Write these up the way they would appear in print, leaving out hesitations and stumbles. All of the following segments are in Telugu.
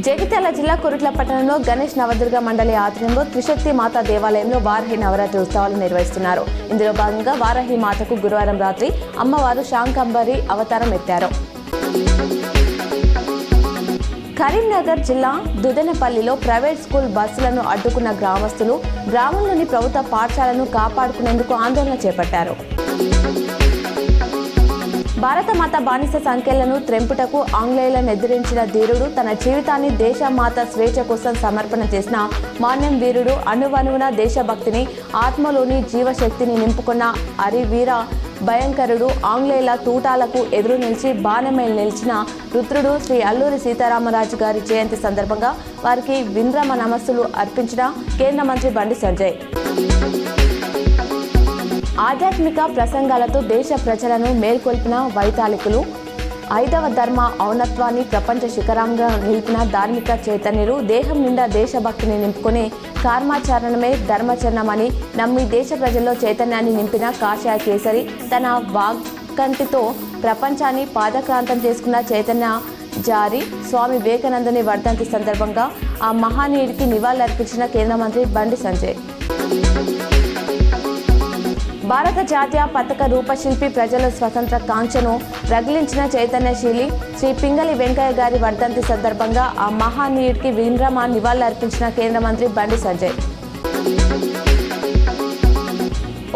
జగిత్యాల జిల్లా కురుట్ల పట్టణంలో గణేష్ నవదుర్గ మండలి ఆధ్వర్యంలో త్రిశక్తి మాతా దేవాలయంలో వారాహి నవరాత్రి ఉత్సవాలు నిర్వహిస్తున్నారు. ఇందులో భాగంగా వారాహి మాతకు గురువారం రాత్రి అమ్మవారు శాంకంబరి అవతారం ఎత్తారు. కరీంనగర్ జిల్లా దుదనపల్లిలో ప్రైవేట్ స్కూల్ బస్సులను అడ్డుకున్న గ్రామస్తులు గ్రామంలోని ప్రభుత్వ పాఠశాలను కాపాడుకునేందుకు ఆందోళన చేపట్టారు. భారతమాత బానిస సంఖ్యలను త్రెంపుటకు ఆంగ్లేయులను ఎదిరించిన ధీరుడు తన జీవితాన్ని దేశమాత స్వేచ్ఛ కోసం సమర్పణ చేసిన మాన్యం వీరుడు, అణువణువున దేశభక్తిని ఆత్మలోని జీవశక్తిని నింపుకున్న అరివీర భయంకరుడు, ఆంగ్లేయుల తూటాలకు ఎదురు నిలిచి బాణమేలు నిలిచిన రుద్రుడు శ్రీ అల్లూరి సీతారామరాజు గారి జయంతి సందర్భంగా వారికి వింద్రమ నమస్సులు అర్పించిన కేంద్ర మంత్రి బండి సంజయ్. ఆధ్యాత్మిక ప్రసంగాలతో దేశ ప్రజలను మేల్కొల్పిన వైతాళికులు, 5వ ధర్మ ఔన్నత్వాన్ని ప్రపంచ శిఖరంగా నిలిపిన ధార్మిక చైతన్యులు, దేహం నిండా దేశభక్తిని నింపుకునే కర్మాచరణమే ధర్మచరణమని నమ్మి దేశ ప్రజల్లో చైతన్యాన్ని నింపిన కాషాయ కేసరి, తన వాగ్కంటితో ప్రపంచాన్ని పాదక్రాంతం చేసుకున్న చైతన్య జారి స్వామి వివేకానందుని వర్ధంతి సందర్భంగా ఆ మహానీయుడికి నివాళులర్పించిన కేంద్ర మంత్రి బండి సంజయ్. భారత జాతీయ పతాక రూపశిల్పి, ప్రజల స్వతంత్ర కాంక్షను రగిలించిన చైతన్యశీలి శ్రీ పింగళి వెంకయ్య గారి వర్ధంతి సందర్భంగా ఆ మహానీయుడికి వింద్రమ నివాళులర్పించిన కేంద్ర మంత్రి బండి సంజయ్.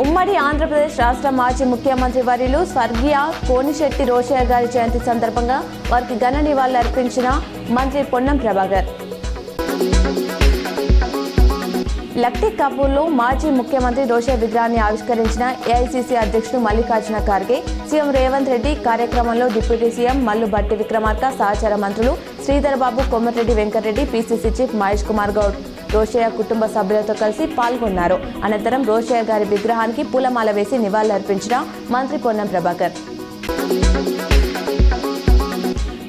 ఉమ్మడి ఆంధ్రప్రదేశ్ రాష్ట్ర మాజీ ముఖ్యమంత్రి వర్యులు స్వర్గీయ కోనిశెట్టి రోషయ్య గారి జయంతి సందర్భంగా వారికి ఘన నివాళులర్పించిన మంత్రి పొన్నం ప్రభాకర్. లక్టీ కపూర్లో మాజీ ముఖ్యమంత్రి రోషయ్య విగ్రహాన్ని ఆవిష్కరించిన ఏఐసీసీ అధ్యక్షుడు మల్లికార్జున ఖార్గే, సీఎం రేవంత్ రెడ్డి, కార్యక్రమంలో డిప్యూటీ సీఎం మల్లు భట్టి విక్రమార్క, సహచర మంత్రులు శ్రీధర్ బాబు, కోమటిరెడ్డి వెంకటరెడ్డి, పీసీసీ చీఫ్ మహేష్ కుమార్ గౌడ్ రోషయ్య కుటుంబ సభ్యులతో కలిసి పాల్గొన్నారు. అనంతరం రోషయ్య గారి విగ్రహానికి పూలమాల వేసి నివాళులర్పించిన మంత్రి పొన్నం ప్రభాకర్.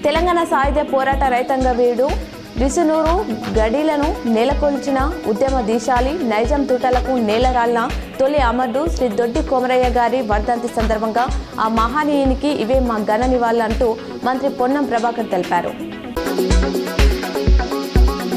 తెలంగాణ సాయుధ పోరాట రైతాంగ వీరుడు విసునూరు గడీలను నెలకొల్చిన ఉద్యమ దీశాలి, నైజాం తూటాలకు నేలరాలిన తొలి అమరుడు శ్రీ దొడ్డి కొమరయ్య గారి వర్ధంతి సందర్భంగా ఆ మహానీయునికి ఇవే మా ఘన నివాళులు అంటూ మంత్రి పొన్నం ప్రభాకర్ తెలిపారు.